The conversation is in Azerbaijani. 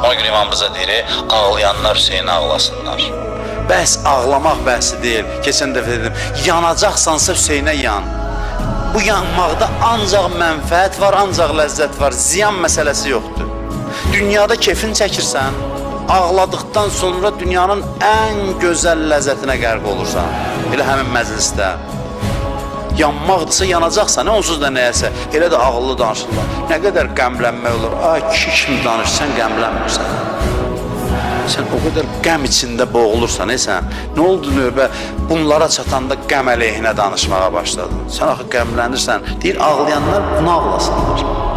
Ona görə İmam Rıza deyir, ağlayanlar Hüseyni ağlasınlar. Bəhs ağlamaq bəhsi deyil. Keçən dəfə dedim, yanacaqsansa Hüseynə yan. Bu yanmaqda ancaq mənfəət var, ancaq ləzzət var. Ziyan məsələsi yoxdur. Dünyada kefin çəkirsən, ağladıqdan sonra dünyanın ən gözəl ləzzətinə qərq olursan. Elə həmin məclisdə. Yanmaqdırsa yanacaqsan, onsuz da nəyəsə. Elə də ağıllı danışırlar. Nə qədər qəmlənmək olur. Ay, kişi kimi danışsan, qəmlənmirsən. Sən o qədər qəm içində boğulursan, sən. Nə oldu növbə? Bunlara çatanda qəm əleyhinə danışmağa başladın. Sən axı qəmlənirsən. Deyir, ağlayanlar bunu ağlasınlar.